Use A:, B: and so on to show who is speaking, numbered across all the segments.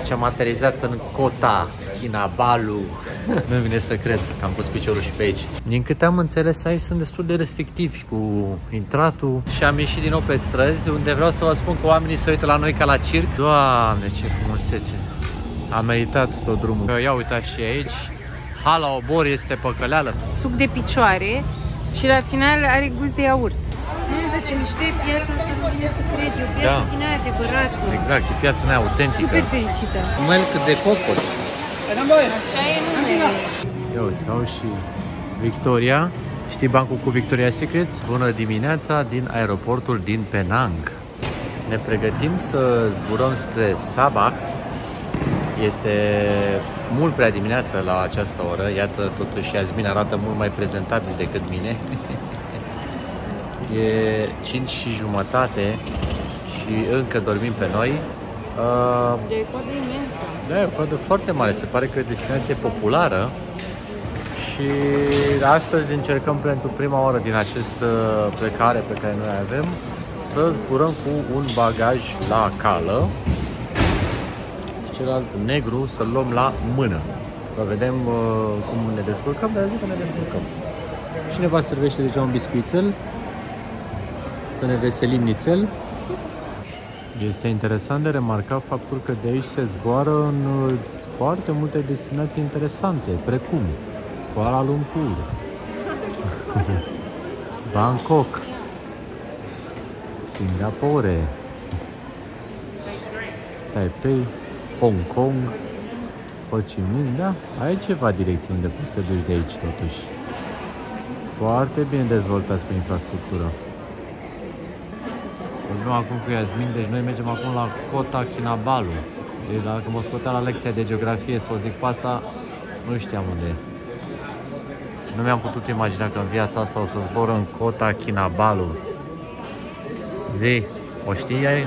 A: Ce-am aterizat în Kota Kinabalu. Nu vine să cred că am pus piciorul și pe aici. Din câte am înțeles, aici sunt destul de restrictivi cu intratul. Și am ieșit din nou pe străzi, unde vreau să vă spun că oamenii se uită la noi ca la circ. Doamne, ce frumusețe! A meritat tot drumul. Ia uitați și aici. Hala Obor este păcăleală.
B: Suc de picioare și la final are gust de iaurt. Ce mișto e piața asta, nu vine să cred, e o piață din aia adevărată.
A: Exact, e piața mea autentică.
B: Super fericită.
A: Milk de cocos.
B: Așa e numele.
A: Ia uite, au și Victoria. Știi bancul cu Victoria's Secret? Bună dimineața din aeroportul din Penang. Ne pregătim să zburăm spre Sabah. Este mult prea dimineața la această oră. Iată, totuși Yasmin arată mult mai prezentabil decât mine. E 5 și jumătate și încă dormim pe noi.
B: E o coadă imensă.
A: Da, e o coadă foarte mare. Se pare că e o destinație populară. Și astăzi încercăm pentru prima oară din această plecare pe care noi avem să zburăm cu un bagaj la cală. Celălalt negru să-l luăm la mână. Să vedem cum ne descurcăm, dar zic că ne descurcăm. Cineva servește deja un biscuițel. Să ne veselim nițel. Este interesant de remarcat faptul că de aici se zboară în foarte multe destinații interesante, precum Kuala Lumpur, Bangkok, Singapore, Taipei, Hong Kong, Ho Chi Minh, da? Ai ceva direcții unde poți să te duci de aici totuși. Foarte bine dezvoltați pe infrastructură. Vorbim acum cu Yasmin, deci noi mergem acum la Kota Kinabalu. Deci dacă mă scotea la lecția de geografie să o zic pe asta, nu știam unde e. Nu mi-am putut imagina că în viața asta o să zbor în Kota Kinabalu. Zi, o știi, Iari?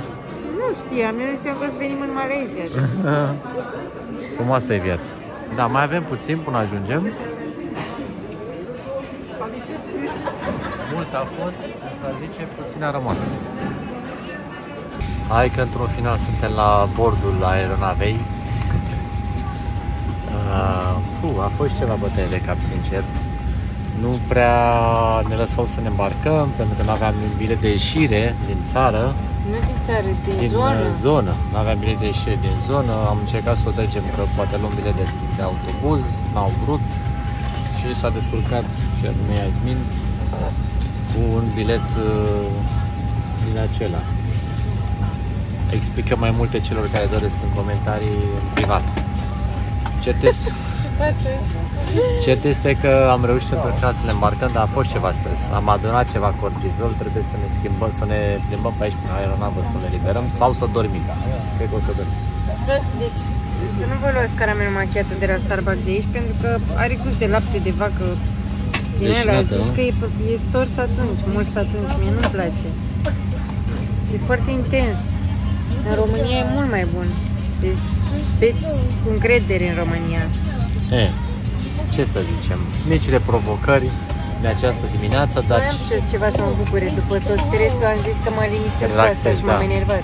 B: Nu știam, eu nu știam că o să venim în Malezia.
A: Frumoasă e viața. Da, mai avem puțin până ajungem. Mult a fost, să zice, puțin a rămas. Hai că într-un final suntem la bordul aeronavei. A fost ceva bătaie de cap, sincer. Nu prea ne lăsau să ne îmbarcăm, pentru că nu aveam bilet de ieșire din țară.
B: Nu din țară, din
A: zonă. Nu aveam bilet de ieșire din zonă. Am încercat să o trecem, că poate luăm bilet de autobuz, n-au vrut. Și s-a descurcat și anume Yasmin cu un bilet din acela. Explicăm mai multe celor care doresc în comentarii în privat. Cert este că am reușit într-un final să le îmbarcăm, dar a fost ceva stres. Am adunat ceva cortizol, trebuie să ne schimbăm, să ne plimbăm pe aici prin aeronavă, să ne liberăm sau să dormim. Cred că o să dormim.
B: Deci, să nu vă luați caramel macchiato de la Starbucks de aici, pentru că are gust de lapte de vacă. Din alea, zici că e stors atunci, mult atunci, mie nu-mi place. E foarte intens. În România e mult mai bun. Deci, beți cu încredere în România.
A: Ce să zicem? Micile provocări de această dimineață, dar...
B: Nu am și ceva să mă bucure după tot stresul, am zis că mă liniștesc cu asta și m-am enervat.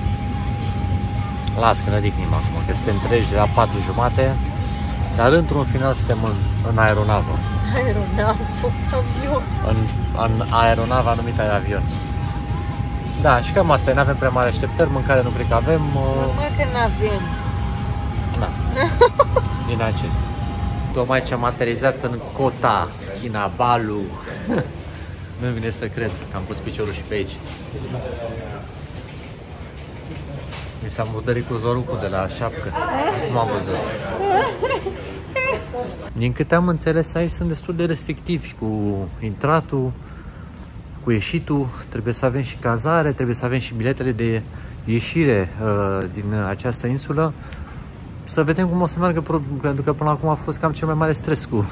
A: Las că ne dignim acum, că suntem treci de la 4:30, dar într-un final suntem în aeronavă.
B: Avion.
A: În aeronava numită avion. Da, și cam asta e, n-avem prea mari așteptări, mâncare nu cred că avem.
B: Normal că n-avem.
A: Da, din acestea. Tocmai ce-am aterizat în Kota Kinabalu. Nu vine să cred că am pus piciorul și pe aici. Mi s-a murdărit cu zorucul de la șapcă. Cum am văzut. Din câte am înțeles, aici sunt destul de restrictivi cu intratul, cu ieșitul. Trebuie să avem și cazare, trebuie să avem și biletele de ieșire din această insulă. Să vedem cum o să meargă, pentru că până acum a fost cam cel mai mare stres cu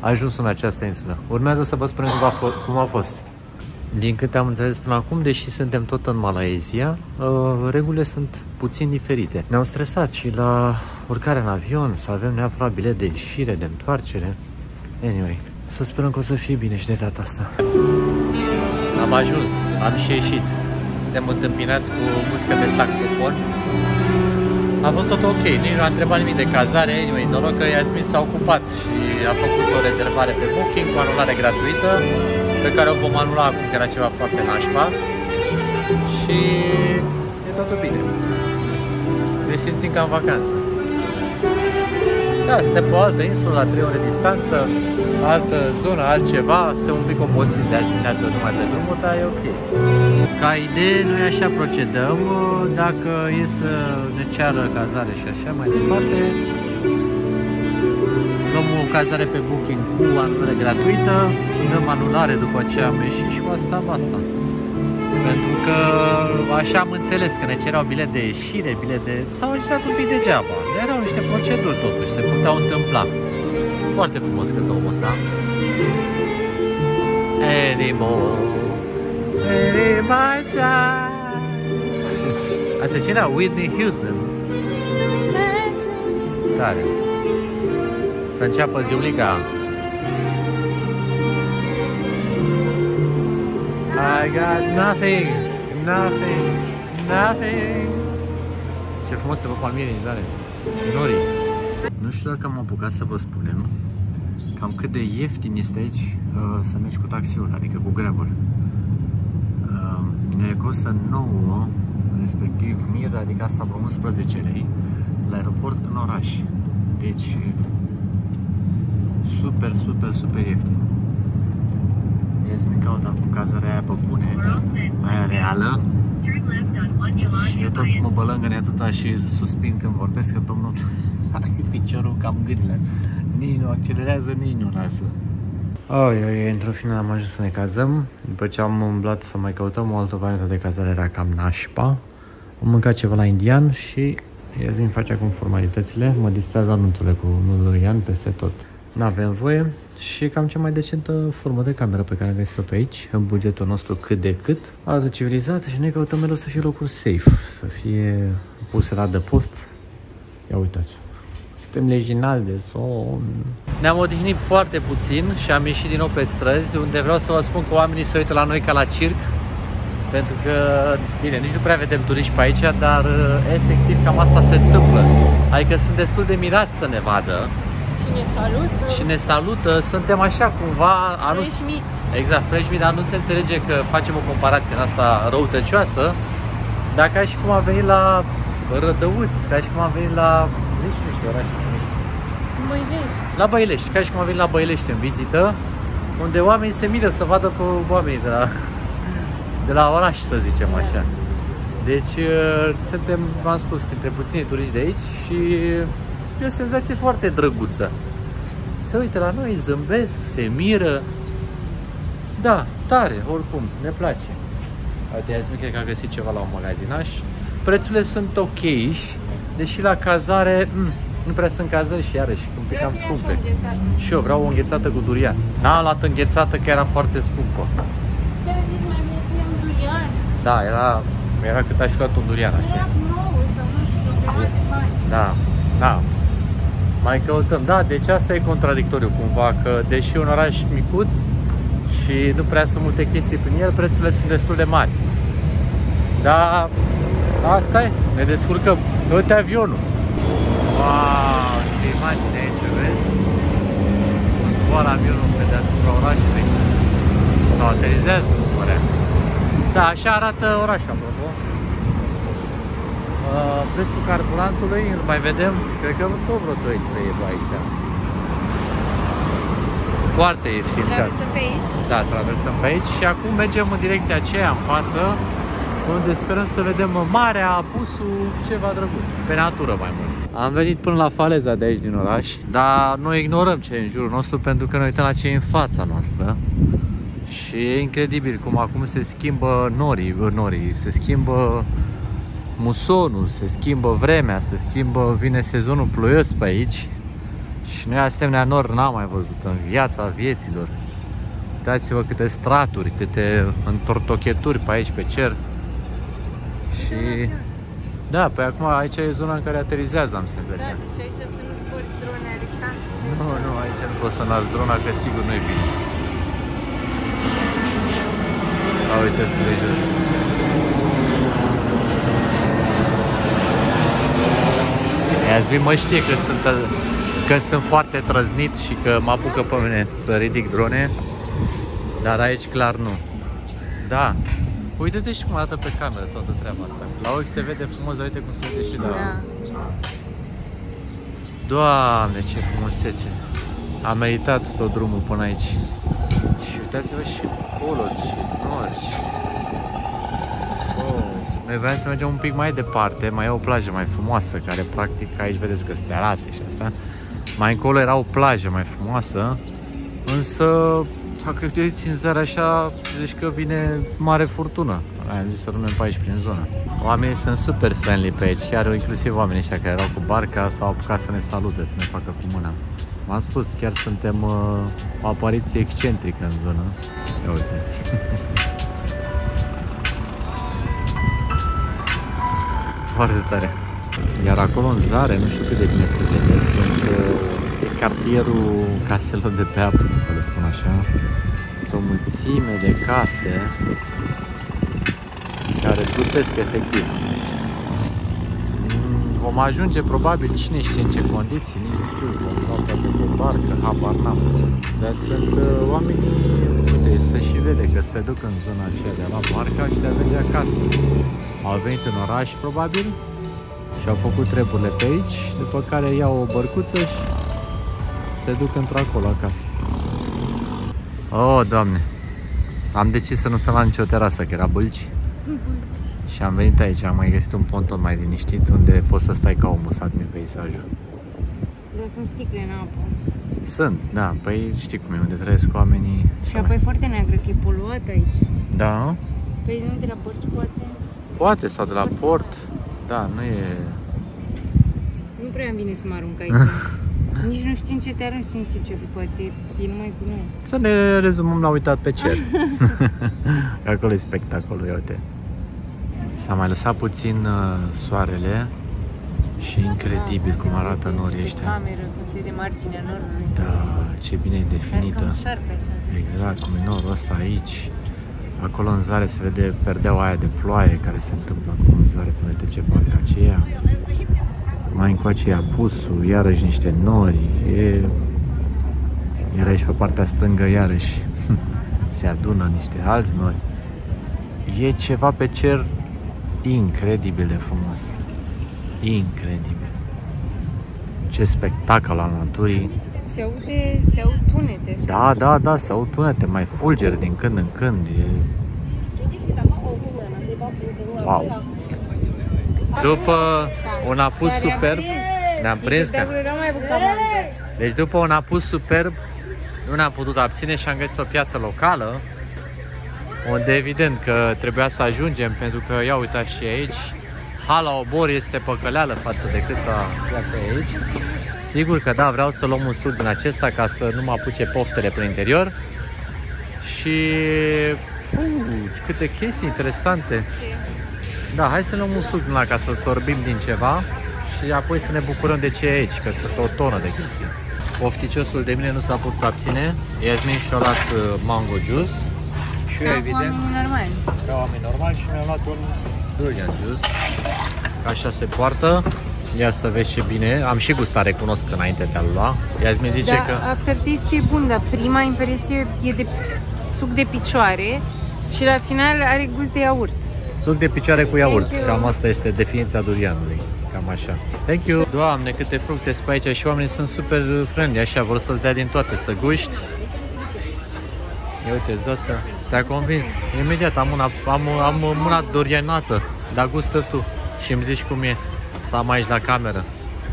A: ajunsul în această insulă. Urmează să vă spunem cum a fost. Din câte am înțeles până acum, deși suntem tot în Malaysia, regulile sunt puțin diferite. Ne-au stresat și la urcarea în avion, să avem neapărat bilet de ieșire, de întoarcere. Anyway, să sperăm că o să fie bine și de data asta. Am ajuns, am și ieșit. Suntem întâmpinați cu muzică de saxofon. A fost tot ok, nici nu a întrebat nimic de cazare, anyway, noroc că Iasmin s-a ocupat și a făcut o rezervare pe Booking cu anulare gratuită, pe care o vom anula acum, că era ceva foarte nașpa. Și e totul bine. Ne simțim ca în vacanță. Da, suntem pe o altă insulă, la 3 ore distanță, altă zonă, altceva, suntem un pic obosiți de azi dimineață numai pe drumul, dar e ok. Ca idee, noi așa procedăm, dacă e să ne ceară cazare și așa mai departe, luăm o cazare pe Booking cu anulare gratuită, dăm anulare după ce am ieșit și asta, basta. Pentru că așa am înțeles că ne cereau bilet de ieșire, bilet de... s-au agitat un pic degeaba. Erau niște proceduri totuși, se puteau întâmpla. Foarte frumos cântăul ăsta. Anymore, any my time. Asta cine era? Whitney Houston. Tare. Să înceapă ziulica. I got nothing, nothing, nothing. Ce frumos se vă palmierii, Zare. Norii. Nu știu dacă am apucat să vă spunem cam cât de ieftin este aici să mergi cu taxiul, adică cu Grabul. Ne costă 9, respectiv mir, adică asta vreo 11 lei, la aeroport în oraș. Deci super, super, super ieftin. Iasmin caută acum cazarea aia pe bune, aia reală. Și eu tot mă bălângăne atâta și suspin când vorbesc că domnul are piciorul cam gâdilă. Nici nu accelerează, nici nu lasă. Într-o final am ajuns să ne cazăm. După ce am umblat să mai căutăm o altă variantă de cazare, era cam nașpa. Am mâncat ceva la indian și Iasmin face acum formalitățile. Mă distrează anunțurile cu Nudurian peste tot. N-avem voie. Și cam cea mai decentă formă de cameră pe care am găsit-o pe aici, în bugetul nostru cât de cât. Arată civilizat și noi căutăm mereu să fie locuri safe, să fie puse la adăpost. Ia uitați, suntem leginali de somn. Ne-am odihnit foarte puțin și am ieșit din nou pe străzi, unde vreau să vă spun că oamenii se uită la noi ca la circ. Pentru că, bine, nici nu prea vedem turiști pe aici, dar efectiv cam asta se întâmplă. Adică sunt destul de mirați să ne vadă.
B: Și ne salută.
A: Și ne salută, suntem așa cumva...
B: Fresh meat.
A: Exact, fresh meat, dar nu se înțelege că facem o comparație în asta răutăcioasă. Dar ca și cum am venit la Rădăuți, ca și cum am venit la... Zici, nu știu, oraș.
B: Băilești.
A: La Băilești, ca și cum am venit la Băilești în vizită, unde oamenii se miră să vadă pe oamenii de la oraș, să zicem așa. Deci suntem, v-am spus, printre puțini turiști de aici și e o senzație foarte drăguță. Se uită la noi, zâmbesc, se miră. Da, tare, oricum, ne place. Uite, Iasmin cred că a găsit ceva la un magazinaș. Prețurile sunt ok-iși, deși la cazare nu prea sunt cazări și iarăși un pic cam scumpe. Și eu vreau o înghețată cu durian. N-am luat înghețată că era foarte scumpă.
B: Ți-am zis mai bine ți-am durian.
A: Da, era cât aș fi luat un durian așa.
B: Era nouă sau nu știu, de alte bani.
A: Da. Mai căutăm. Da, deci asta e contradictoriu cumva, că deși e un oraș micuț și nu prea sunt multe chestii prin el, prețurile sunt destul de mari. Dar asta e, ne descurcăm. Uite avionul. Wow, ce imagine aici, vezi? Zboară avionul pe deasupra orașului. Sau aterizează, nu părea. Da, așa arată orașul, apropo. Prețul carburantului, îl mai vedem, cred că tot vreo 2-3 euro aici. Foarte ieftin.
B: Traversăm pe aici?
A: Da, traversăm pe aici și acum mergem în direcția aceea în față, unde sperăm să vedem marea, apusul, ceva drăguț, pe natură mai mult. Am venit până la faleza de aici din oraș, dar noi ignorăm ce e în jurul nostru pentru că ne uităm la ce e în fața noastră. Și e incredibil cum acum se schimbă norii, se schimbă musonul, se schimbă vremea, se schimbă, vine sezonul ploios pe aici. Și noi asemenea nori n-am mai văzut în viața vieților. Uitați-vă câte straturi, câte întortocheturi pe aici, pe cer. Și... da, pe acum aici e zona în care aterizează, am senzația.
B: Da, deci aici să nu zbori drone, Alexandru.
A: Nu, aici nu poți să nați drona, că sigur nu e bine. A, uite-ți de jos. Iasmin mă știe că sunt foarte trăznit și că mă apucă pe mine să ridic drone, dar aici clar nu. Da. Uite-te și cum arată pe cameră toată treaba asta. La ochi se vede frumos, dar uite cum se vede și la...
B: Da.
A: Doamne, ce frumusețe! A meritat tot drumul până aici. Și uitați-vă și poluri și nori. Oh. Noi vreau să mergem un pic mai departe, mai e o plajă mai frumoasă, care practic aici vedeți că sunt terase și asta. Mai încolo era o plajă mai frumoasă, însă dacă uiți în seara așa, zici că vine mare furtună. Am zis să rămânem pe aici prin zonă. Oamenii sunt super friendly pe aici, chiar inclusiv oamenii ăștia care erau cu barca s-au apucat să ne salute, să ne facă cu mâna. V-am spus, chiar suntem o apariție excentrică în zonă. Ia uite. Foarte tare. Iar acolo în zare, nu știu cât de bine se vede, sunt cartierul caselor de pe apă, să le spun așa. Este o mulțime de case care plutesc efectiv. Vom ajunge probabil, cine știe în ce condiții, nici nu știu, vom lua poate pe barcă, habar n-am. Dar sunt oamenii, uite, se și vede că se duc în zona aceea de la barca și de a vede acasă. Au venit în oraș probabil și au făcut treburile pe aici, după care iau o bărcuță și se duc într-acolo acasă. Oh, Doamne! Am decis să nu stăm la nicio terasă, că era bâlci. Și am venit aici, am mai găsit un ponton mai liniștit unde poți să stai ca omul să admiri peisajul.
B: Dar sunt sticle în apă.
A: Sunt, da, păi știi cum e, unde trăiesc oamenii.
B: Și apoi foarte neagră, că e poluat aici.
A: Da?
B: Păi nu de la Bărci, poate?
A: Poate, sau de la port. Da, nu e...
B: Nu prea îmi vine să mă arunc aici. Nici nu știu în ce te arunci, nici ce poate e numai cu noi.
A: Să ne rezumăm la uitat pe cer. Acolo e spectacolul, ia uite. S-a mai lăsat puțin soarele și incredibil cum arată norii ăștia.
B: Cameră, cum se vede marginea norului.
A: Da, ce bine e definită. Exact, cum e norul ăsta aici. Acolo în zare se vede perdeaua aia de ploaie care se întâmplă acolo în zare până trece barca aceea. Mai încoace e apusul, iarăși niște nori. Iar aici pe partea stângă iarăși se adună niște alți nori. E ceva pe cer incredibil de frumos. Incredibil. Ce spectacol al naturii.
B: Se aud tunete.
A: Da, se aud tunete, mai fulgeri din când în când. Wow. După un apus superb, ne-am prins că... Deci după un apus superb, nu ne-am putut abține și am găsit o piață locală, unde evident că trebuia să ajungem, pentru că, ia uitați și aici, hala Obor este păcăleală față de câtă piață aici. Sigur că da, vreau să luăm un suc din acesta ca să nu mă apuce poftele prin interior. Și... câte chestii interesante. Da, hai să luăm un suc din ăla ca să sorbim din ceva și apoi să ne bucurăm de ce e aici, că sunt o tonă de chestii. Pofticiosul de mine nu s-a putut abține. Iasmin și-a luat mango juice. Și eu, evident, ca oameni normali, și mi-am luat un durian juice. Așa se poartă. Ia să vezi ce bine. Am și gustat, recunosc, înainte de a-l lua. Iasmin zice că...
B: aftertaste-ul e bun, dar prima impresie e de suc de picioare și la final are gust de iaurt.
A: Suc de picioare cu iaurt. Cam asta este definiția durianului. Cam așa. Thank you! Doamne, câte fructe sunt pe aici și oamenii sunt super friendly, așa, vor să-ți dea din toate, să guști. Ia uite-ți de asta. Te-a convins. Imediat am mâna durianată, dar gustă tu și îmi zici cum e să am aici la cameră,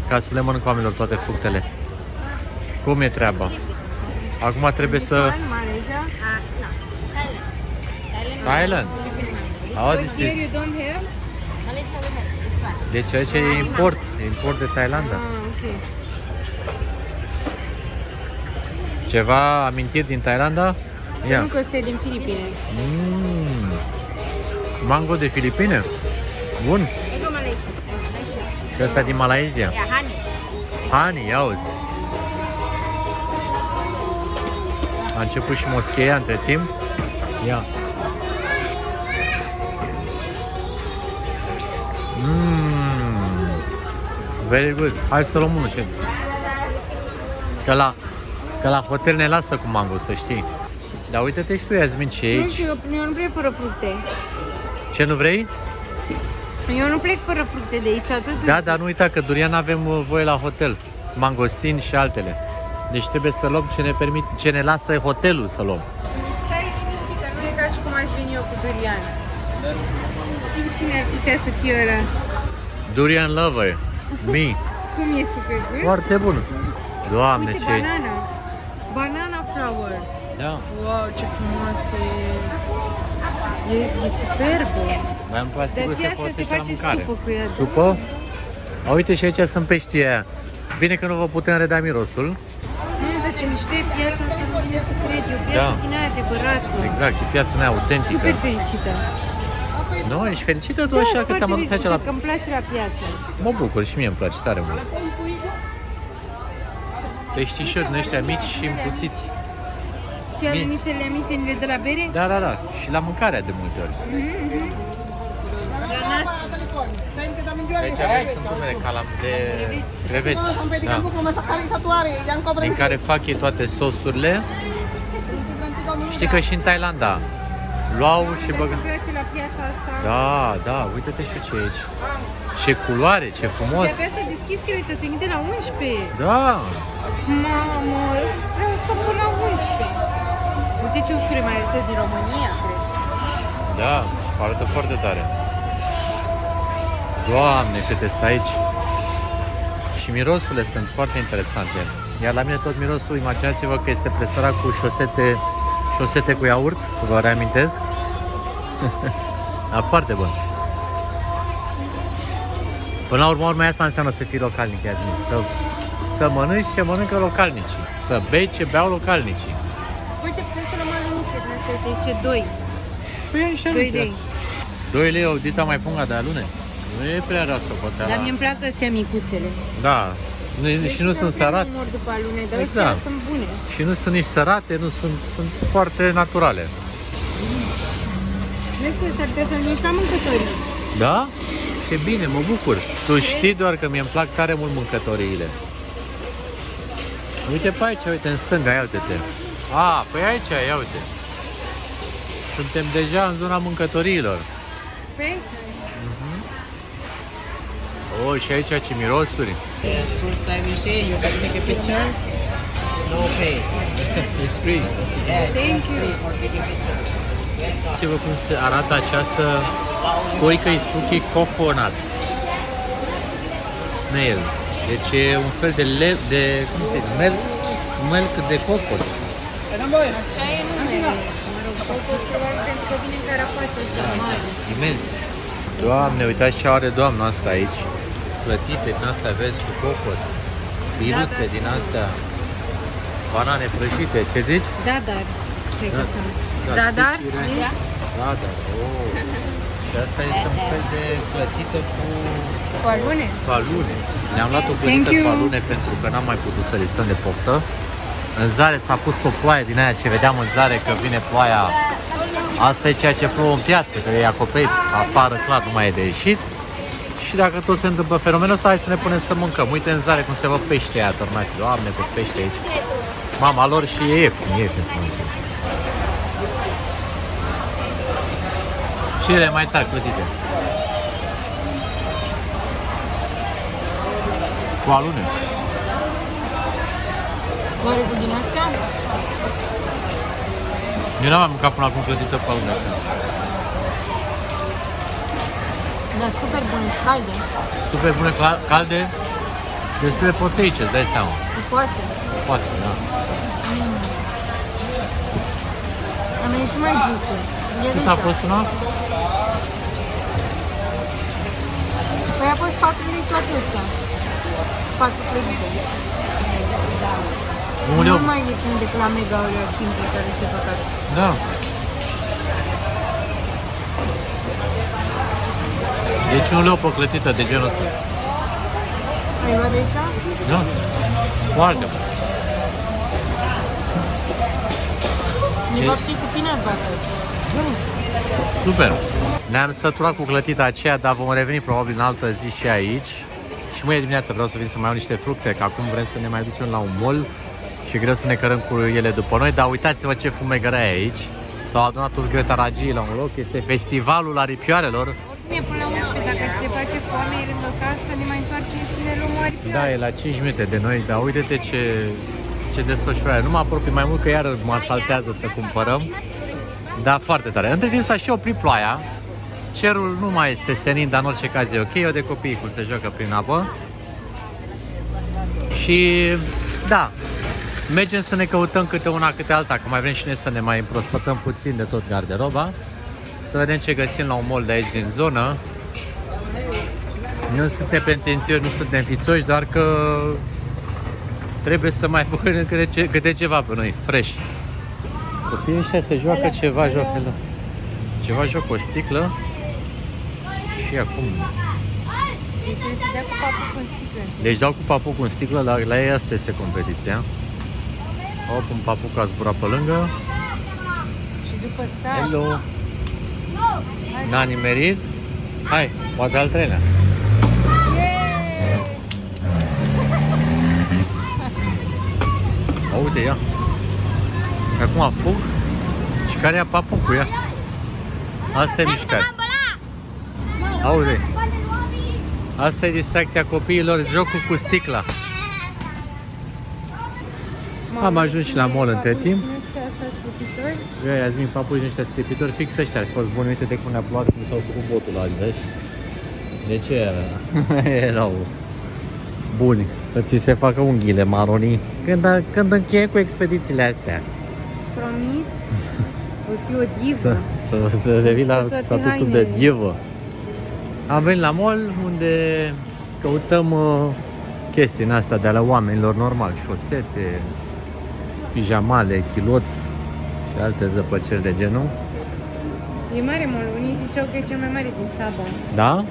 A: ca să le mănânc oamenilor toate fructele. Cum e treaba? Acum trebuie să... Thailand? Oh, this is... Deci aici e import de Thailanda. Ceva amintiri din Thailanda?
B: Nu, că ăsta e din Filipine.
A: Mango de Filipine? Bun. Și ăsta din Malaysia. Honey, ia uzi. A început și moscheia între timp. Ia. Very good. Hai să luăm unul, ce? Că la hotel ne lasă cu mango, să știi. Dar uite-te și tu, Iasmin, ce e aici.
B: Nu știu, eu nu plec fără fructe.
A: Ce nu vrei?
B: Eu nu plec fără fructe de aici, atât.
A: Da, dar nu uita că durian avem voie la hotel. Mangostin și altele. Deci trebuie să luăm ce ne lasă hotelul să luăm.
B: Stai liniștit, că nu e ca și cum aș veni eu cu durian. Știu cine ar putea să fie ăla.
A: Durian lover. Me.
B: Cum e super good?
A: Foarte bun. Doamne,
B: uite,
A: ce
B: banana. Banana flower.
A: Da.
B: Wow, ce frumos e. E superbă.
A: Mai am
B: Dar
A: sigur
B: știi,
A: se
B: asta se
A: folosește la
B: face
A: mâncare.
B: supă cu ea.
A: Supă? A, uite și aici sunt peștii aia. Bine că nu vă putem reda mirosul.
B: Nu, dar ce mișto e piața asta, nu vine să cred. E o piață din aia adevărată.
A: Exact, e piața mea autentică.
B: Super fericită.
A: Nu, ești fericită tu așa că te-am adus aici la...
B: că îmi place la piață.
A: Mă bucur și mie îmi place tare mult. Peștișori din ăștia mici și împuțiți.
B: Știi alunițele mici din de la bere?
A: Da, da, da. Și la mâncarea de multe ori. Aici sunt unele de creveți, da. Din care fac ei toate sosurile. Știi că și în Thailanda luau și băgă. Da, da, uite-te și ce e aici. Ce culoare, ce frumos.
B: Și de asta deschis, cred că trimite la 11.
A: Da.
B: Mamă, vreau să pun la 11. Uite ce uscuri mai este din România, cred.
A: Da, arată foarte tare. Doamne, câte stă aici. Și mirosurile sunt foarte interesante. Iar la mine tot mirosul, imaginați-vă că este presărat cu șosete cu iaurt, vă reamintesc. Da, foarte bun. Până la urmă, asta înseamnă să fii localnic, Iasmin. Să mănânci ce mănâncă localnicii. Să bei ce beau localnicii.
B: Uite, putem să luăm alunițe din astea, zice 2.
A: Păi e și
B: 2 lei.
A: 2 lei, o dita mai punga de alune. Nu e prea rea să potea.
B: Dar mie îmi plac astea micuțele.
A: Da. Și nu sunt sărate.
B: Nu mor după alune, dar
A: exact.
B: astea sunt bune.
A: Și nu sunt nici sărate, nu sunt foarte naturale.
B: Vezi, s-ar putea să ajungi la mâncători.
A: Da? Ce bine, mă bucur. Tu știi doar că mie îmi plac tare mult mâncătoriile. Uite pe aici, uite în stânga, ia uite-te. A, păi aici, ia uite. Suntem deja în zona mâncătoriilor.
B: Pe aici.
A: Oh, și aici ce mirosuri.
C: First time you say you can take a picture, no pay.
A: It's free.
C: Yes,
B: Thank you.
C: free for taking picture.
A: Uitați-vă cum se arată această scoică, îi spune coconut snail. Deci e un fel de cum se zice, milk de cocos.
B: Așa e numele. Mă rog, cocos probabil pentru că vine în carapace asta mare.
A: Imens. Doamne, uitați ce are doamna asta aici. Plătite din astea, vezi, cu cocos. Biruțe din astea. Banane prăjite, ce zici?
B: Da, dar. Cred că sunt.
A: Da,
B: Da, dar.
A: Da, da. Oh. Și asta este un fel de plătită
B: Cu alune?
A: cu alune. Ne-am luat o plătită cu alune pentru că n-am mai putut să listăm de poftă. În zare s-a pus pe ploaie din aia ce vedeam în zare că vine ploaia. Asta e ceea ce plouă în piață, că e acoperit. Afară clar nu mai e de ieșit. Și dacă tot se întâmplă fenomenul ăsta, hai să ne punem să mâncăm. Uite în zare cum se văd pește aia tornați. Doamne, cu pește aici. Mama lor și e ieftin să mâncăm. Cele mai tari plătite. Cu alune.
B: Oare cu din astea?
A: Eu n-am mai mâncat până acum plătită cu alune.
B: Da, super bune și calde.
A: Super bune, calde, destul de proteice, îți dai seama.
B: Cu poate.
A: Poate, da.
B: Am venit și mai juicy.
A: Cât a fost una?
B: Păi a fost 4 lei toate astea. 4 plătite. Nu mai ieftin decât la mega alea simple care se fac acum.
A: Da. Deci 1 leu pe clătită de genul ăsta.
B: Ai luat de aici?
A: Da. Foarte bun.
B: De fapt e cu peanut butter.
A: Super. Ne-am săturat cu clătita aceea, dar vom reveni probabil în altă zi și aici. Și mâine dimineață vreau să vin să mai iau niște fructe, că acum vrem să ne mai ducem la un mall și greu să ne cărăm cu ele după noi, dar uitați-vă ce fumegărea e aici. S-au adunat toți gretaragii la un loc, este festivalul aripioarelor.
B: Oricum e până la 11, dacă ți se face foame lângă casă, ne mai întoarcem și ne luăm o aripioară.
A: Da, e la 5 minute de noi, dar uite-te ce desfășurare. Nu mă apropii mai mult că iar mă asaltează să cumpărăm. Da, foarte tare. Între timp s-a și oprit ploaia. Cerul nu mai este senin, dar în orice caz e ok. Eu de copii cum se joacă prin apă. Și da, mergem să ne căutăm câte una, câte alta, că mai vrem și noi să ne mai împrospătăm puțin de tot garderoba. Să vedem ce găsim la un mall de aici din zonă. Nu suntem pretențioși, nu suntem fițoși, doar că trebuie să mai punem câte ceva pe noi, fresh. Copiii ăștia se joacă ceva joc cu o sticlă. Și acum...
B: Deci trebuie să dea cu papuc în sticlă.
A: Deci dau cu papuc în sticlă, la ei asta este competiția. Hop, un papuc a zburat pe lângă.
B: Și după sar.
A: Hello! N-a nimerit? Hai, poate al treilea. Uite, ia. Și acum fug. Și care ia papucul, ia. Asta e mișcare. Aude. Asta e distracția copiilor, jocul cu sticla. Am ajuns și la mall între timp. Eu Iasmin, papuci ăștia scripitori, fix ăștia ar fi fost buni. Uite-te cum ne-a plouat, cum s-au făcut botul la vezi? De ce erau buni să ți se facă unghiile maronii când încheie cu expedițiile astea?
B: Promit, o să fiu o divă.
A: Să revii la statutul de divă. Am venit la mall unde căutăm chestii în astea de ale oamenilor normal, șosete, pijamale, chiloți și alte zăpăceri de genul.
B: E mare mall, unii ziceau că e cel mai mare din Saba.
A: Da?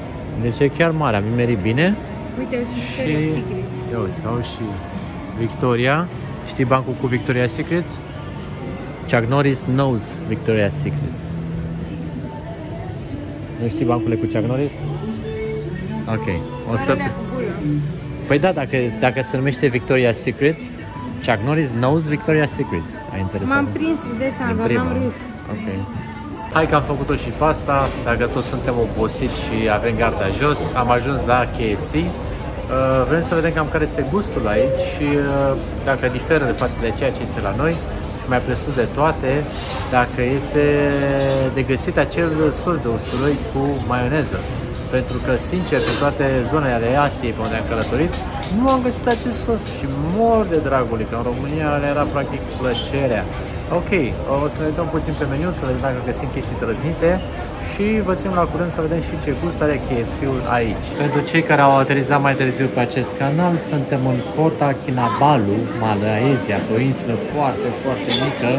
A: Deci e chiar mare, am nimerit bine.
B: Uite, au și Victoria's Secret.
A: Ia uite, au și Victoria. Știi bancul cu Victoria's Secret? Chuck Norris knows Victoria's Secret. Nu știi bancurile cu Chuck Norris? Ok. O să... Păi da, dacă se numește Victoria's Secret, Chuck Norris knows Victoria's Secret. Ai înțeles?
B: M-am prins, îți dai seama, dar n-am râs.
A: Ok. Hai că am făcut-o și pe asta. Dacă toți suntem obosiți și avem garda jos, am ajuns la KFC. Vrem să vedem cam care este gustul aici și dacă diferă de față de ceea ce este la noi. Și mai presus de toate, dacă este de găsit acel sos de usturoi cu maioneză. Pentru că, sincer, pe toate zonele ale Asiei pe unde am călătorit, nu am găsit acest sos și mor de dragului, că în România era practic plăcerea. Ok, o să ne uităm puțin pe meniu, să vedem dacă găsim chestii trăznite și vă țin la curent să vedem și ce gust are KFC-ul aici. Pentru cei care au aterizat mai târziu pe acest canal, suntem în Kota Kinabalu, Malaysia, o insulă foarte, foarte mică,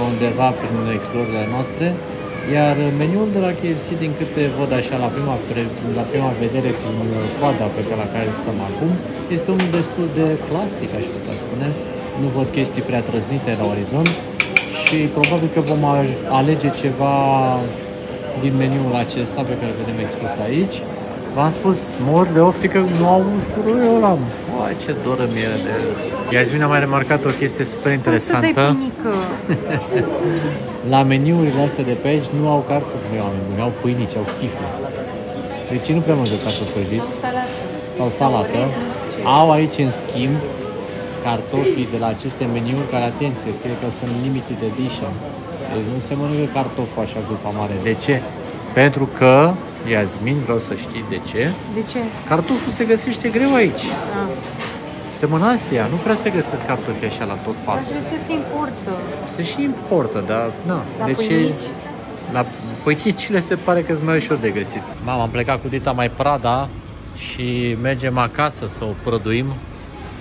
A: undeva prin explorările noastre. Iar meniul de la KFC, din câte văd așa la prima vedere prin coada la care stăm acum, este unul destul de clasic, aș putea spune. Nu văd chestii prea trăznite la orizont și probabil că vom alege ceva din meniul acesta pe care vedem expus aici. V-am spus, mor de oftică, nu au usturoiul ăla. Uai, ce doră mie de... Iasmin a mai remarcat o chestie super interesantă. La meniurile astea de pe aici nu au cartofi, nu au pâinici, au chifle. Deci nu prea mănâncă cartofi prăjiți. Sau salată. Au aici, în schimb, cartofii de la aceste meniuri care, atenție, scrie că sunt limited edition. Deci nu se mănâncă cartofi așa grupa mare. De ce? Pentru că, Iasmin, vreau să știi de ce.
B: De ce?
A: Cartoful se găsește greu aici.
B: Ah.
A: Suntem în Asia, nu prea se găsesc cartofi așa la tot pasul.
B: Dar că se importă.
A: Se și importă, dar na.
B: La
A: de ce? La pâinicile se pare că sunt mai ușor de găsit. Mama, am plecat cu Dita mai Prada și mergem acasă să o prăduim,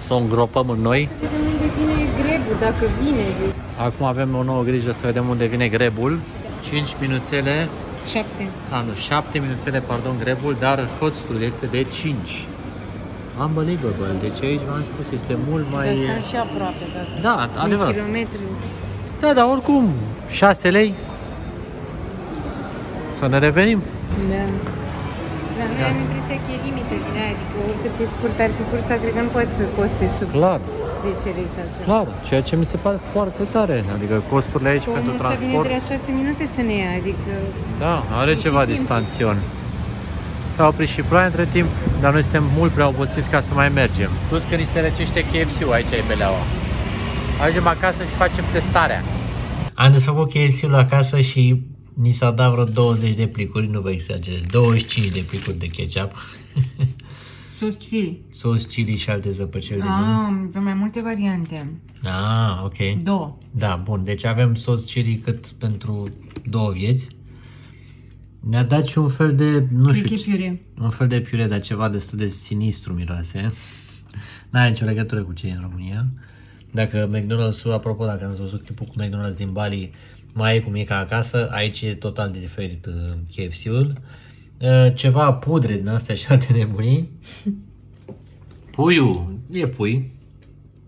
A: să o îngropăm în noi.
B: Unde vine grebul, dacă vine. Deci...
A: Acum avem o nouă grijă să vedem unde vine grebul. 5 minuțele.
B: 7.
A: Nu, 7 minuțele, pardon, grebul, dar costul este de 5. Unbelievable. Deci aici v-am spus, este mult mai...
B: Dar și aproape,
A: da, adevărat.
B: Kilometri.
A: Da, dar oricum, 6 lei. Să ne revenim.
B: Da. dar noi am impresia că e limită din aia, adică oricât de scurt ar fi cursa, cred că nu poate să coste sub
A: Clar,
B: 10 lei sau ceva.
A: clar, ceea ce mi se pare foarte tare, adică costurile aici pentru
B: Omul ăsta
A: transport.
B: vine de la 6 minute să ne ia, adică...
A: Da, are ceva distanțion. S-a oprit și ploaia între timp, dar noi suntem mult prea obosiți ca să mai mergem. Plus că ni se răcește KFC-ul, aici e beleaua. Ajungem acasă și facem testarea. Am desfăcut KFC-ul acasă și ni s-au dat vreo 20 de plicuri, nu vă exagerez, 25 de plicuri de ketchup.
B: Sos chili.
A: Sos chili și alte zăpăceli de genul.
B: Avem mai multe variante.
A: Ah, ok.
B: 2.
A: Da, bun, deci avem sos chili cât pentru 2 vieți. Ne-a dat și un fel de, nu știu,
B: piure.
A: un fel de piure, dar ceva destul de sinistru miroase. N-are nicio legătură cu ce e în România. Dacă McDonald's-ul, apropo, dacă ați văzut clipul cu McDonald's din Bali, mai e cum e ca acasă, aici e total de diferit KFC-ul. Ceva pudre din astea și alte nebunii. Puiul, e pui.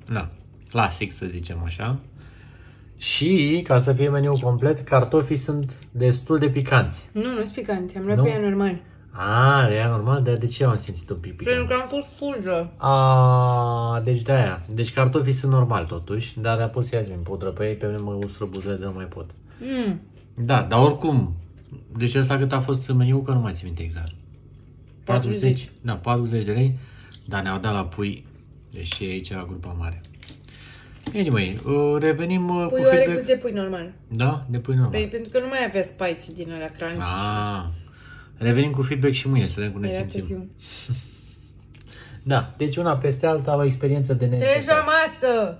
A: Da, clasic să zicem așa. Și, ca să fie meniul complet, cartofii sunt destul de picanți.
B: Nu sunt picanti, am luat pe ea normal.
A: Ah, de aia normal? De ce am simțit un pic picant?
B: Pentru că am fost pudră.
A: Deci de aia. Deci cartofii sunt normal totuși, dar a pus să ia pudră pe ei, pe mine mă ustură buzele de nu mai pot. Da, dar oricum, deci ăsta cât a fost meniul, că nu mai țin minte exact. 40? Da, 40 de lei, dar ne-au dat la pui, deși e aici grupa mare. Anyway, revenim cu
B: Puiul
A: feedback.
B: are gust de pui normal.
A: Da? De pui normal.
B: Păi, pentru că nu mai avea spicy din alea crunchy.
A: Revenim cu feedback și mâine, să vedem cum ne simțim. Da, deci una peste alta o experiență de neîncetat.
B: Treci la masă!